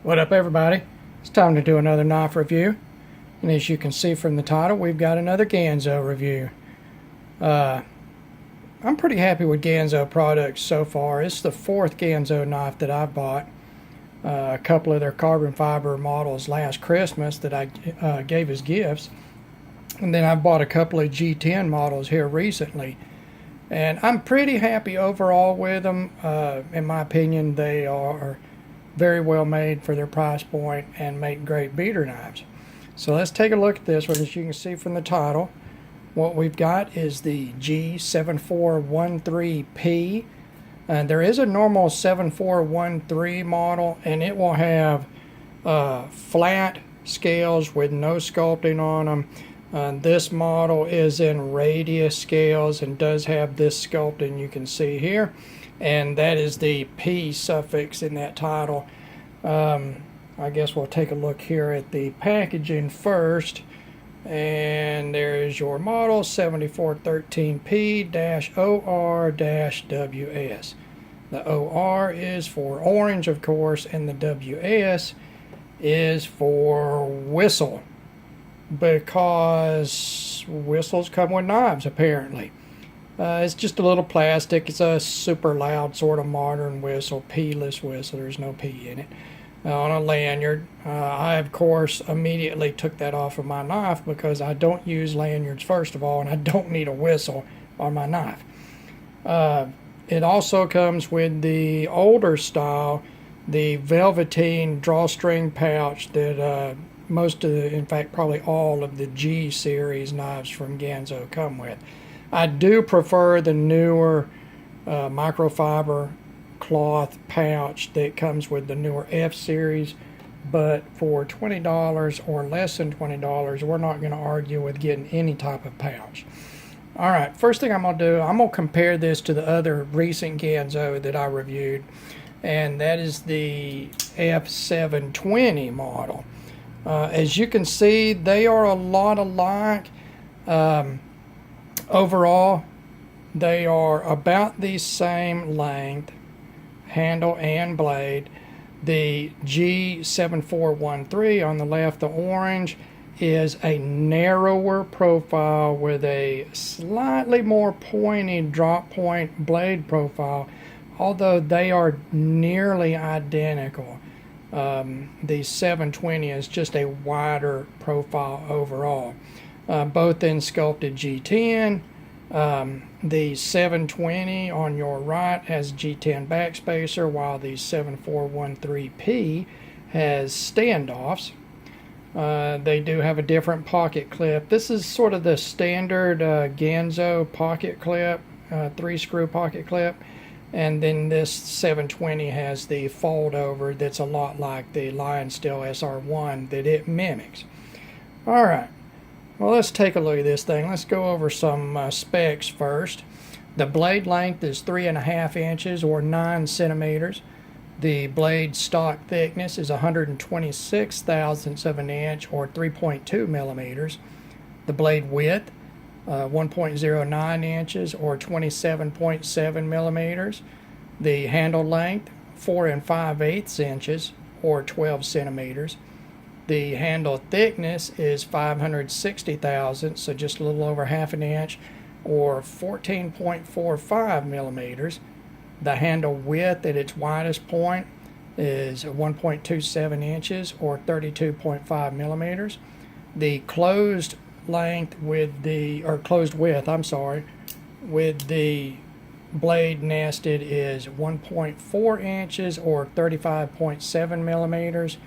What up, everybody? It's time to do another knife review, and as you can see from the title, we've got another Ganzo review. I'm pretty happy with Ganzo products so far. It's the fourth Ganzo knife that I've bought. A couple of their carbon fiber models last Christmas that I gave as gifts, and then I bought a couple of G10 models here recently, and I'm pretty happy overall with them. In my opinion, they are very well made for their price point and make great beater knives. So let's take a look at this one. As you can see from the title, what we've got is the G7413P. There is a normal 7413 model, and it will have flat scales with no sculpting on them. This model is in radius scales and does have this sculpting you can see here, and that is the P suffix in that title. I guess we'll take a look here at the packaging first, and there is your model 7413P-OR-WS. The OR is for orange, of course, and the WS is for whistle, because whistles come with knives apparently. It's just a little plastic. It's a super loud sort of modern whistle, P-less whistle. There's no P in it. On a lanyard. I, of course, immediately took that off of my knife because I don't use lanyards, first of all, and I don't need a whistle on my knife. It also comes with the older style, the velveteen drawstring pouch that most of the, in fact, probably all of the G series knives from Ganzo come with. I do prefer the newer microfiber cloth pouch that comes with the newer F series, but for $20 or less than $20, we're not going to argue with getting any type of pouch. Alright, first thing I'm going to do, I'm going to compare this to the other recent Ganzo that I reviewed, and that is the F720 model. As you can see, they are a lot alike. Overall, they are about the same length, handle and blade. The G7413 on the left, the orange, is a narrower profile with a slightly more pointy drop point blade profile, although they are nearly identical. The 720 is just a wider profile overall. Both in sculpted G10. The 720 on your right has G10 backspacer, while the 7413P has standoffs. They do have a different pocket clip. This is sort of the standard Ganzo pocket clip, 3-screw pocket clip, and then this 720 has the fold over that's a lot like the Lion Steel SR1 that it mimics. Alright. Well, let's take a look at this thing. Let's go over some specs first. The blade length is 3.5 inches or 9 centimeters. The blade stock thickness is 126 thousandths of an inch or 3.2 millimeters. The blade width, 1.09 inches or 27.7 millimeters. The handle length, 4 5/8 inches or 12 centimeters. The handle thickness is 560 thousandths, so just a little over half an inch, or 14.45 millimeters. The handle width at its widest point is 1.27 inches, or 32.5 millimeters. The closed length with the, or closed width, I'm sorry, with the blade nested is 1.4 inches, or 35.7 millimeters.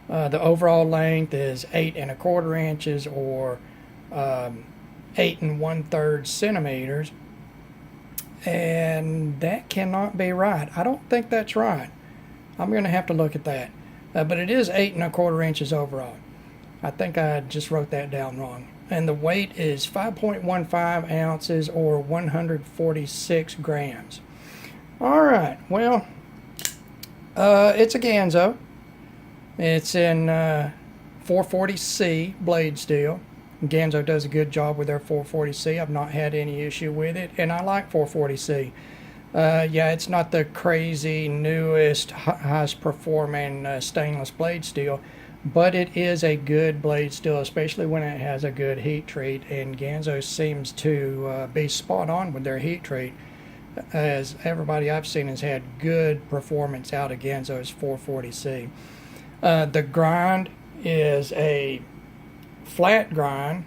The overall length is 8 1/4 inches or 8 1/3 centimeters, and that cannot be right. I don't think that's right. I'm going to have to look at that, but it is 8 1/4 inches overall. I think I just wrote that down wrong. And the weight is 5.15 ounces or 146 grams. Alright, well, it's a Ganzo. It's in 440C blade steel. Ganzo does a good job with their 440C. I've not had any issue with it, and I like 440C. Yeah, it's not the crazy newest highest performing stainless blade steel, but it is a good blade steel, especially when it has a good heat treat, and Ganzo seems to be spot on with their heat treat, as everybody I've seen has had good performance out of Ganzo's 440C. The grind is a flat grind,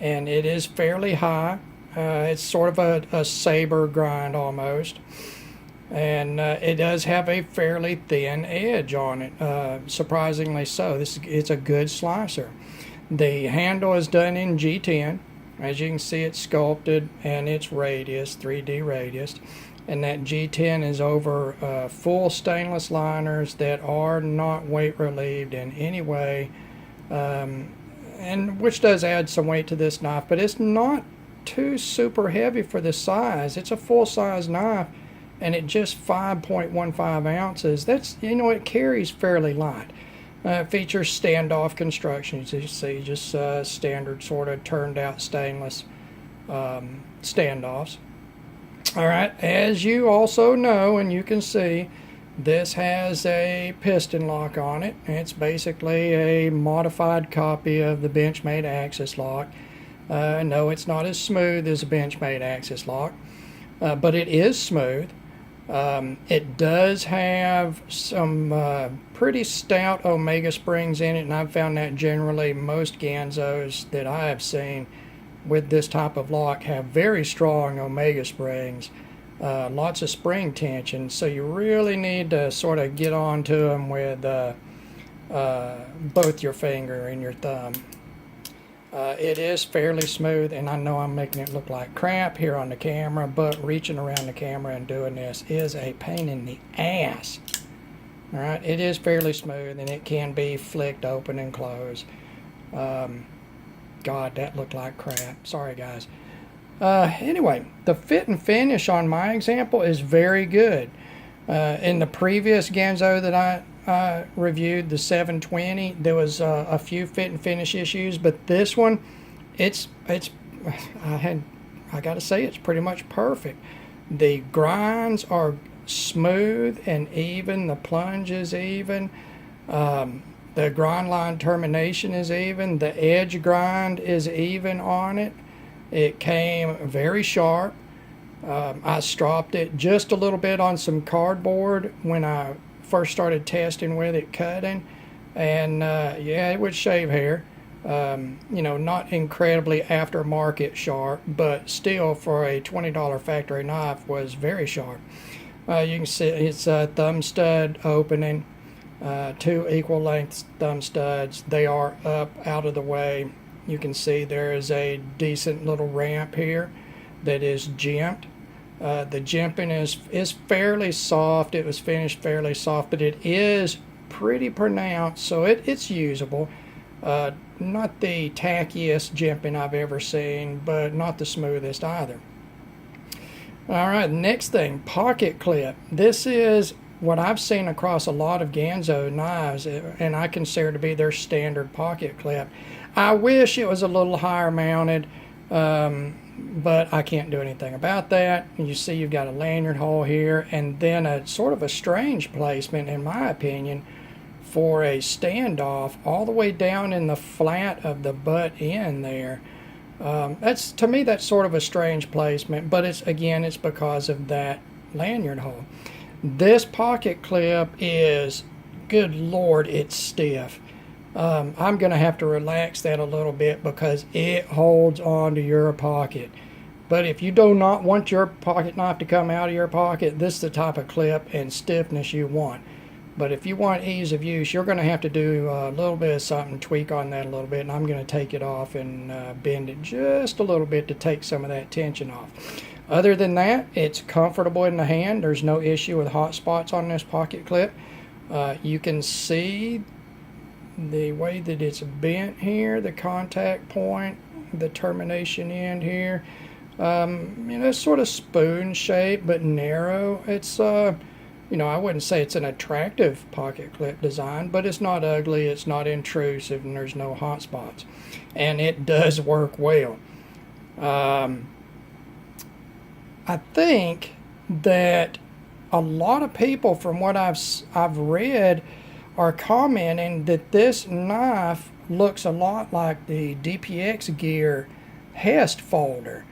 and it is fairly high. It's sort of a saber grind almost, and it does have a fairly thin edge on it, surprisingly so. It's a good slicer. The handle is done in G10. As you can see, it's sculpted, and it's radius, 3D radius, and that G10 is over full stainless liners that are not weight relieved in any way, and which does add some weight to this knife, but it's not too super heavy for the size. It's a full size knife, and at just 5.15 ounces, that's, you know, it carries fairly light. It features standoff construction, as you see, just standard sort of turned out stainless standoffs. All right, as you also know, and you can see, this has a piston lock on it. It's basically a modified copy of the Benchmade axis lock. No, it's not as smooth as a Benchmade axis lock, but it is smooth. It does have some pretty stout Omega springs in it, and I've found that generally most Ganzos that I have seen with this type of lock have very strong Omega springs, lots of spring tension, so you really need to sort of get onto them with both your finger and your thumb. It is fairly smooth, and I know I'm making it look like crap here on the camera, but reaching around the camera and doing this is a pain in the ass. All right, it is fairly smooth, and it can be flicked open and closed. God, that looked like crap. Sorry, guys. Anyway, the fit and finish on my example is very good. In the previous Ganzo that I reviewed, the 720, there was a few fit and finish issues, but this one, I gotta say, it's pretty much perfect. The grinds are smooth and even. The plunge is even. The grind line termination is even. The edge grind is even on it. It came very sharp. I stropped it just a little bit on some cardboard when I first started testing with it, cutting, and yeah, it would shave hair. You know, not incredibly aftermarket sharp, but still for a $20 factory knife was very sharp. You can see it's a thumb stud opening, two equal length thumb studs. They are up out of the way. You can see there is a decent little ramp here that is jimped. The jimping is fairly soft. It was finished fairly soft, but it is pretty pronounced, so it's usable. Not the tackiest jimping I've ever seen, but not the smoothest either. All right, next thing, pocket clip. This is what I've seen across a lot of Ganzo knives, and I consider to be their standard pocket clip. I wish it was a little higher mounted, but I can't do anything about that. You see you've got a lanyard hole here, and then a sort of a strange placement, in my opinion, for a standoff all the way down in the flat of the butt end there. That's, to me, that's sort of a strange placement, but it's because of that lanyard hole. This pocket clip is, good Lord, it's stiff. I'm going to have to relax that a little bit because it holds on to your pocket. But if you do not want your pocket knife to come out of your pocket, this is the type of clip and stiffness you want. But if you want ease of use, you're going to have to do a little bit of something, tweak on that a little bit, and I'm going to take it off and bend it just a little bit to take some of that tension off. Other than that, it's comfortable in the hand. There's no issue with hot spots on this pocket clip. You can see the way that it's bent here, the contact point, the termination end here. You know, it's sort of spoon shaped but narrow. It's you know, I wouldn't say it's an attractive pocket clip design, but it's not ugly, it's not intrusive, and there's no hot spots. And it does work well. I think that a lot of people, from what I've read, are commenting that this knife looks a lot like the DPX Gear Hest folder.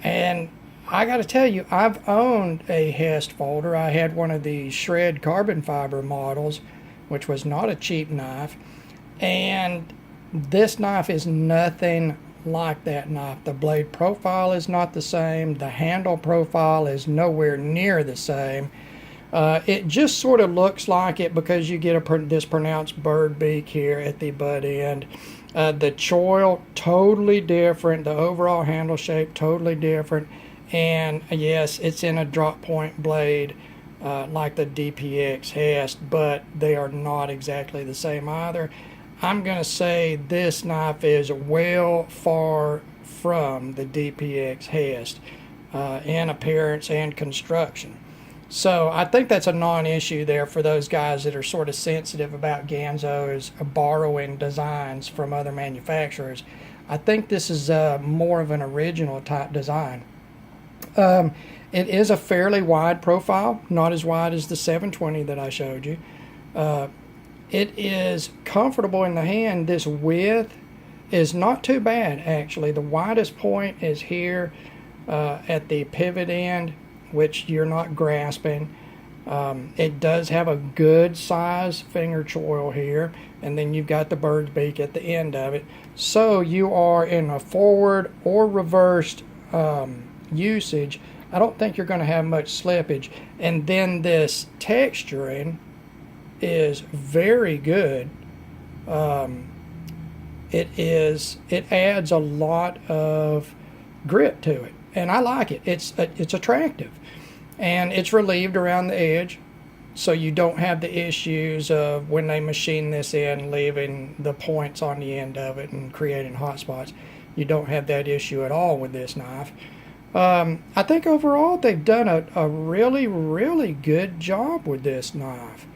And I got to tell you, I've owned a Hest folder. I had one of the shred carbon fiber models, which was not a cheap knife. And this knife is nothing like that knife. The blade profile is not the same. The handle profile is nowhere near the same. It just sort of looks like it because you get this pronounced bird beak here at the butt end. The choil, totally different. The overall handle shape, totally different. And yes, it's in a drop point blade like the DPX Hest, but they are not exactly the same either. I'm going to say this knife is well far from the DPX Hest in appearance and construction. So I think that's a non-issue there for those guys that are sort of sensitive about Ganzo's borrowing designs from other manufacturers. I think this is more of an original type design. It is a fairly wide profile, not as wide as the 720 that I showed you. It is comfortable in the hand. This width is not too bad, actually. The widest point is here at the pivot end, which you're not grasping. It does have a good size finger choil here, and then you've got the bird's beak at the end of it. So you are in a forward or reversed usage. I don't think you're going to have much slippage. And then this texturing is very good. It adds a lot of grip to it, and I like it. It's attractive, and it's relieved around the edge, so you don't have the issues of when they machine this in, leaving the points on the end of it and creating hot spots. You don't have that issue at all with this knife. I think overall they've done a really, really good job with this knife.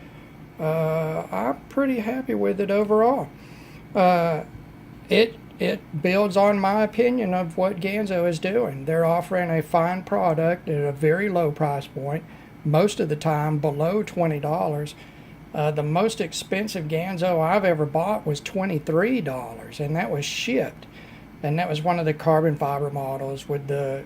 I'm pretty happy with it overall. It builds on my opinion of what Ganzo is doing. They're offering a fine product at a very low price point, most of the time below $20. The most expensive Ganzo I've ever bought was $23, and that was shipped. And that was one of the carbon fiber models with the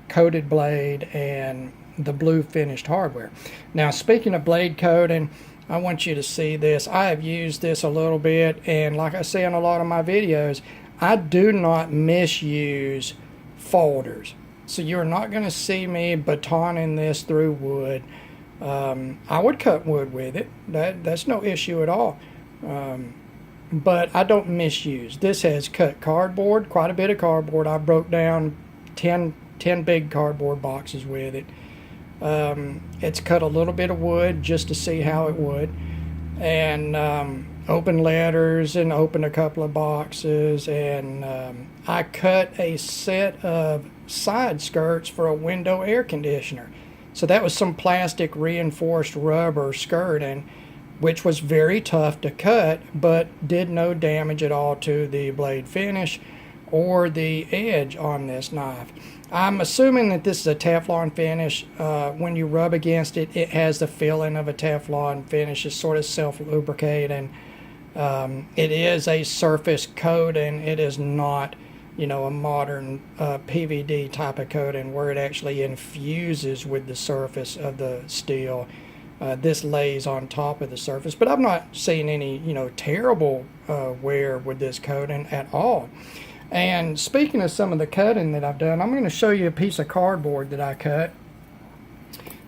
coated blade and the blue finished hardware. Now, speaking of blade coating, I want you to see this. I have used this a little bit, and like I say in a lot of my videos, I do not misuse folders. So you're not going to see me batoning this through wood. I would cut wood with it. That's no issue at all. But I don't misuse. This has cut cardboard, quite a bit of cardboard. I broke down 10 big cardboard boxes with it. It's cut a little bit of wood just to see how it would, and open letters and opened a couple of boxes, and I cut a set of side skirts for a window air conditioner. So that was some plastic reinforced rubber skirting, which was very tough to cut, but did no damage at all to the blade finish or the edge on this knife. I'm assuming that this is a Teflon finish. When you rub against it, it has the feeling of a Teflon finish. It's sort of self-lubricating. It is a surface coating. It is not, a modern PVD type of coating where it actually infuses with the surface of the steel. This lays on top of the surface, but I'm not seeing any, terrible wear with this coating at all. And speaking of some of the cutting that I've done, I'm going to show you a piece of cardboard that I cut.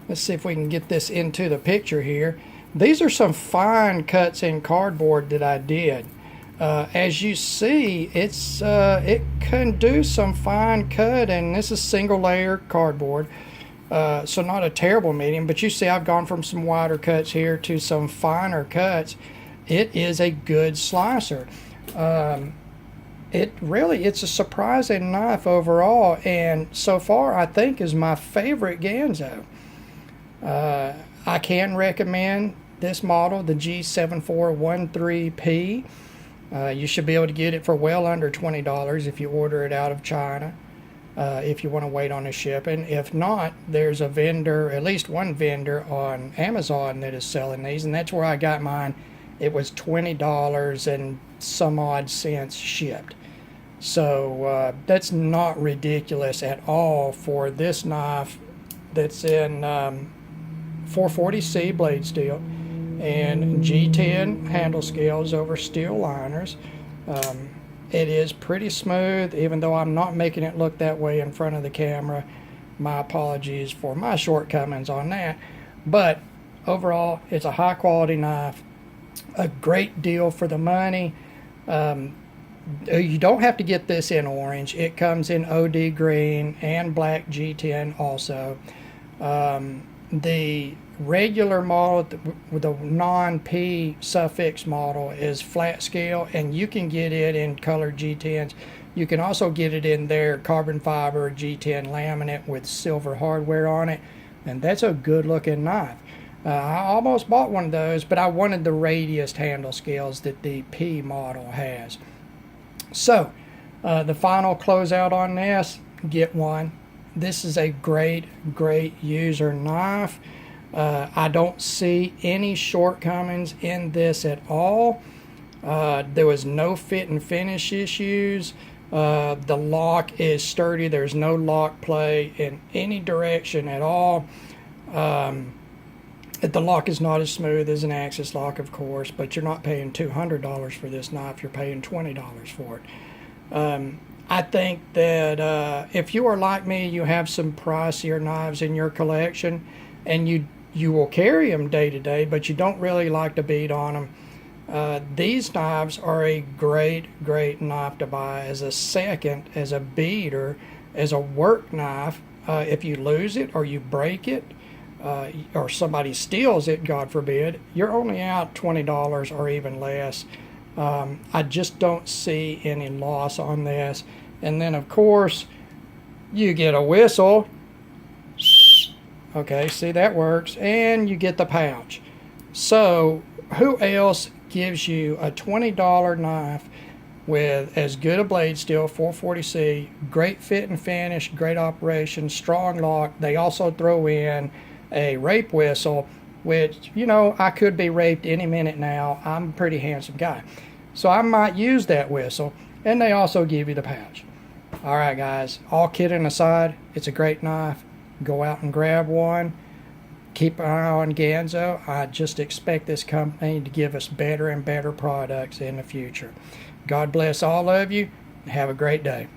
Let's see if we can get this into the picture here. These are some fine cuts in cardboard that I did. As you see, it can do some fine cutting. This is single layer cardboard, so not a terrible medium, but you see I've gone from some wider cuts here to some finer cuts. It is a good slicer. It's a surprising knife overall, and so far I think is my favorite Ganzo. I can recommend this model, the G7413P. You should be able to get it for well under $20 if you order it out of China. if you want to wait on the shipping. If not, there's a vendor, at least one vendor on Amazon that is selling these, and that's where I got mine. It was $20 and some odd cents shipped. So that's not ridiculous at all for this knife that's in 440C blade steel and G10 handle scales over steel liners. It is pretty smooth, even though I'm not making it look that way in front of the camera. My apologies for my shortcomings on that. But overall, it's a high quality knife, a great deal for the money. You don't have to get this in orange. It comes in OD green and black G10 also. The regular model with the non-P suffix model is flat scale, and you can get it in colored G10s. You can also get it in their carbon fiber G10 laminate with silver hardware on it, and that's a good looking knife. I almost bought one of those, but I wanted the radius handle scales that the P model has. So the final closeout on this, get one. This is a great user knife. I don't see any shortcomings in this at all. There was no fit and finish issues. The lock is sturdy. There's no lock play in any direction at all. The lock is not as smooth as an Axis lock, of course, but you're not paying $200 for this knife. You're paying $20 for it. I think that if you are like me, you have some pricier knives in your collection, and you will carry them day to day, but you don't really like to beat on them. These knives are a great knife to buy as a second, as a beater, as a work knife. If you lose it or you break it, or somebody steals it, God forbid, you're only out $20 or even less. I just don't see any loss on this. And then, of course, you get a whistle. Okay, see, that works. And you get the pouch. So who else gives you a $20 knife with as good a blade steel, 440C, great fit and finish, great operation, strong lock? They also throw in a rape whistle, which, you know, I could be raped any minute now. I'm a pretty handsome guy, so I might use that whistle. And they also give you the pouch. All right, guys, all kidding aside, it's a great knife. Go out and grab one. Keep an eye on Ganzo. I just expect this company to give us better and better products in the future. God bless all of you, and have a great day.